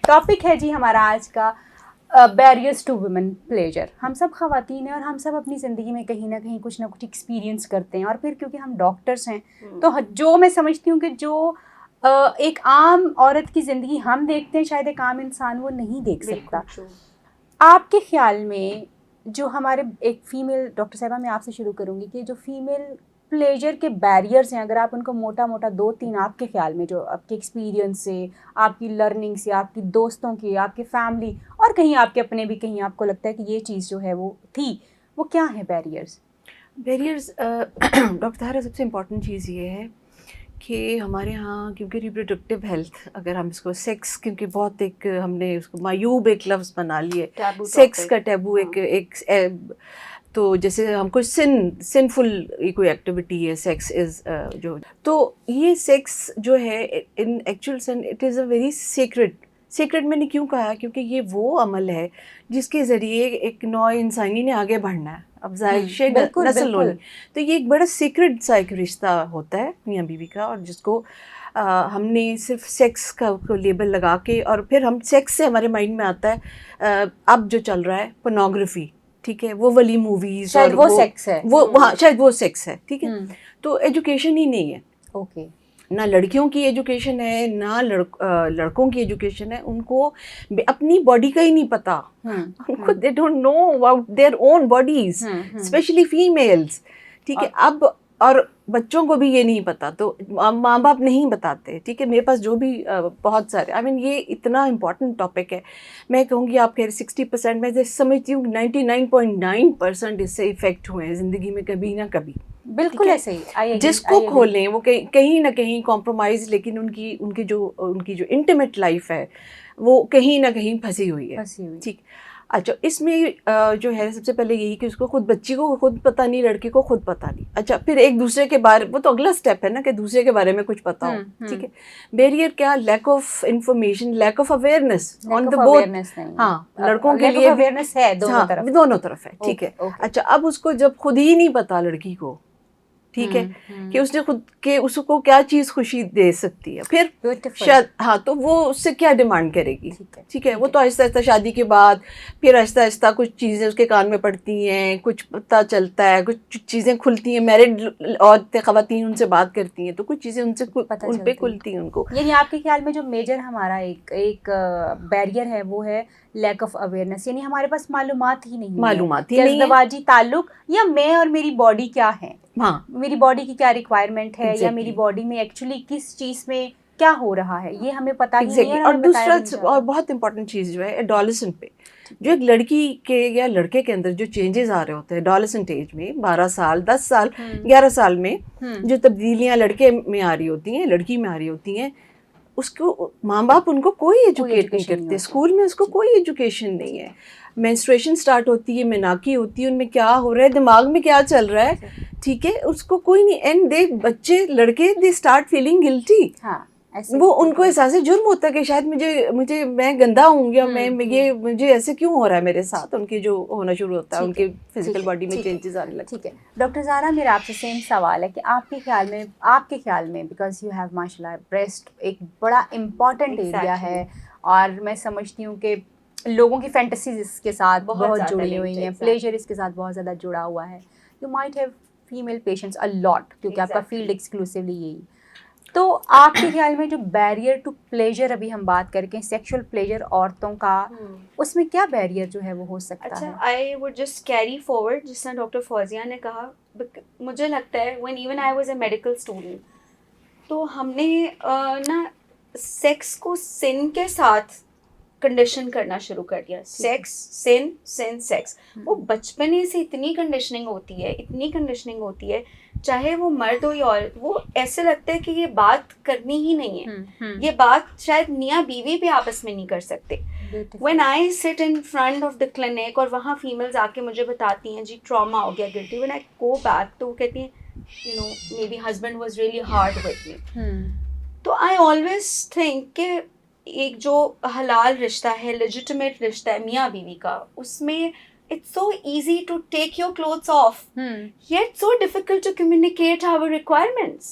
Topic ہے جی ہمارا آج کا بیریئرس ٹو ویمن پلیجر. ہم سب خواتین ہیں اور ہم سب اپنی زندگی میں کہیں نہ کچھ ایکسپیرینس کرتے ہیں, اور پھر کیونکہ ہم ڈاکٹرس ہیں تو جو میں سمجھتی ہوں کہ جو ایک عام عورت کی زندگی ہم دیکھتے ہیں شاید ایک عام انسان وہ نہیں دیکھ سکتا. آپ کے خیال میں جو ہمارے ایک فیمیل ڈاکٹر صاحبہ, میں آپ سے شروع کروں گی کہ جو فیمیل پلیجر کے بیریئرس ہیں, اگر آپ ان کو موٹا 2-3 آپ کے خیال میں, جو آپ کے ایکسپیرینس سے, آپ کی لرننگ سے, آپ کی دوستوں کی, آپ کی فیملی اور کہیں آپ کے اپنے بھی کہیں آپ کو لگتا ہے کہ یہ چیز جو ہے وہ تھی, وہ کیا ہے بیریئرس؟ ڈاکٹر طاہرہ سب سے امپورٹنٹ چیز یہ ہے کہ ہمارے ہاں کیونکہ ریپروڈکٹیو ہیلتھ, اگر ہم اس کو سیکس, کیونکہ بہت ایک ہم نے اس کو معیوب ایک لفظ بنا لیے, سیکس کا ٹیبو ایک تو جیسے ہم کو سنفل کوئی ایکٹیویٹی ہے سیکس از جو, تو یہ سیکس جو ہے in actual seen it is a very secret میں نے کیوں کہا, کیونکہ یہ وہ عمل ہے جس کے ذریعے ایک نوع انسانی نے آگے بڑھنا ہے, افزائش نسل ہونی. تو یہ ایک بڑا سیکرٹ سا ایک رشتہ ہوتا ہے میاں بیوی کا, اور جس کو ہم نے صرف سیکس کا لیبل لگا کے, اور پھر ہم سیکس سے ہمارے مائنڈ میں آتا ہے اب جو چل رہا ہے پورنوگرافی, ٹھیک ہے, وہ والی موویز, شاید وہ سیکس ہے, ہاں شاید وہ سیکس ہے, ٹھیک ہے. تو ایجوکیشن ہی نہیں ہے. اوکے, نہ لڑکیوں کی ایجوکیشن ہے نہ لڑکوں کی ایجوکیشن ہے. ان کو اپنی باڈی کا ہی نہیں پتا, ان کو they don't know about their own bodies, especially females, ٹھیک ہے. اب اور بچوں کو بھی یہ نہیں پتا, تو ماں باپ نہیں بتاتے, ٹھیک ہے. میرے پاس جو بھی بہت سارے, آئی مین یہ اتنا امپورٹنٹ ٹاپک ہے. میں کہوں گی آپ کہہ 60%, میں سمجھتی ہوں 99.9% اس سے افیکٹ ہوئے ہیں زندگی میں کبھی نہ کبھی. بالکل ایسے ہی, جس کو کھولیں وہ کہیں نہ کہیں کمپرومائز, لیکن ان کی جو انٹیمیٹ لائف ہے وہ کہیں نہ کہیں پھنسی ہوئی ہے, ٹھیک. اچھا, اس میں جو ہے سب سے پہلے یہی کہ اس کو خود, بچی کو خود پتہ نہیں, لڑکی کو خود پتہ نہیں. اچھا, پھر ایک دوسرے کے بارے, وہ تو اگلا اسٹیپ ہے نا کہ دوسرے کے بارے میں کچھ پتہ ہو, ٹھیک ہے. بیریئر کیا, lack of information, lack of awareness on the both. ہاں, لڑکوں کے لیے اویئرنیس ہے دونوں طرف ہے, ٹھیک ہے. اچھا, اب اس کو جب خود ہی نہیں پتا لڑکی کو, ٹھیک ہے, کہ اس نے خود کہ اس کو کیا چیز خوشی دے سکتی ہے, پھر شاید ہاں, تو وہ اس سے کیا ڈیمانڈ کرے گی, ٹھیک ہے. وہ تو آہستہ آہستہ شادی کے بعد پھر آہستہ آہستہ کچھ چیزیں اس کے کان میں پڑتی ہیں, کچھ پتہ چلتا ہے, کچھ چیزیں کھلتی ہیں, میرڈ عورتیں خواتین ان سے بات کرتی ہیں تو کچھ چیزیں ان سے ان پہ کھلتی ہیں ان کو. یعنی آپ کے خیال میں جو میجر ہمارا ایک بیریئر ہے وہ ہے لیک آف اویئرنیس, یعنی ہمارے پاس معلومات ہی نہیں ہے ازدواجی تعلق یا میں اور میری باڈی کیا ہے, میری باڈی کی کیا ریکوائرمنٹ ہے, یا میری باڈی میں ایکچولی کس چیز میں کیا ہو رہا ہے, یہ ہمیں پتہ ہی نہیں ہے. اور دوسرا اور بہت امپورٹنٹ چیز جو ہے ایڈولسنٹ پہ, جو ایک لڑکی کے یا لڑکے کے اندر جو چینجز آ رہے ہوتے ہیں ایڈولسنٹ ایج میں, 12 سال 10 سال 11 سال میں جو تبدیلیاں لڑکے میں آ رہی ہوتی ہیں, لڑکی میں آ رہی ہوتی ہیں, اس کو ماں باپ ان کو کوئی ایجوکیٹ نہیں کرتے, اسکول میں اس کو کوئی ایجوکیشن نہیں ہے. مینسٹریشن سٹارٹ ہوتی ہے, میناکی ہوتی ہے, ان میں کیا ہو رہا ہے, دماغ میں کیا چل رہا ہے, ٹھیک ہے, اس کو کوئی نہیں. اینڈ دے بچے لڑکے دے اسٹارٹ فیلنگ گلٹی, وہ ان کو احساس جرم ہوتا ہے کہ شاید مجھے میں گندا ہوں, یا مجھے ایسے کیوں ہو رہا ہے میرے ساتھ. ان کی جو ہونا شروع ہوتا ہے, ان کی فزیکل باڈی میں چینجز آنے لگتے ہیں. ٹھیک ہے ڈاکٹر زہرا, میرا آپ سے سیم سوال ہے کہ آپ کے خیال میں بیکاز یو ہیو ماشاء اللہ بریسٹ ایک بڑا امپورٹنٹ ایریا ہے, اور میں سمجھتی ہوں کہ لوگوں کی فینٹیسیز اس کے ساتھ بہت جڑی ہوئی ہیں, پلیجر اس کے ساتھ بہت زیادہ جڑا ہوا ہے. You might have female patients a lot, کیونکہ آپ کا فیلڈ ایکسکلوسیولی یہی. تو آپ کے خیال میں جو بیریئر ٹو پلیجر ابھی ہم بات کر کے سیکشل پلیجر عورتوں کا, اس میں کیا بیریئر جو ہے وہ ہو سکتا ہے؟ اچھا, I would just carry forward جس طرح ڈاکٹر فوزیہ نے کہا. مجھے لگتا ہے when even I was a medical student, تو ہم نے نا سیکس کو سن کے ساتھ کنڈیشن کرنا شروع کر دیا. سیکس سن سیکس, وہ بچپنے سے اتنی کنڈیشننگ ہوتی ہے چاہے وہ مرد ہو یا عورت, وہ ایسے لگتا ہے کہ یہ بات کرنی ہی نہیں ہے, یہ بات شاید میاں بیوی بھی آپس میں نہیں کر سکتے. وین آئی سٹ in front of the clinic, اور وہاں فیمیلز آ کے مجھے بتاتی ہیں جی ٹراما ہو گیا, گلٹی, وین آئی گو بیک تو وہ کہتی ہیں you know may be husband was really hard with me. تو آئی آلویز تھنک کہ ایک جو حلال رشتہ ہے, لیجیٹمیٹ رشتہ ہے میاں بیوی کا, اس میں it's so easy to take your clothes off, yet so difficult to communicate our requirements.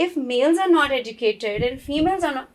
If males are not educated and females are not,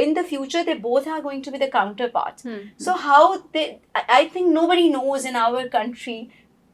in the future they both are going to be the counterparts. So how they, I think nobody knows in our country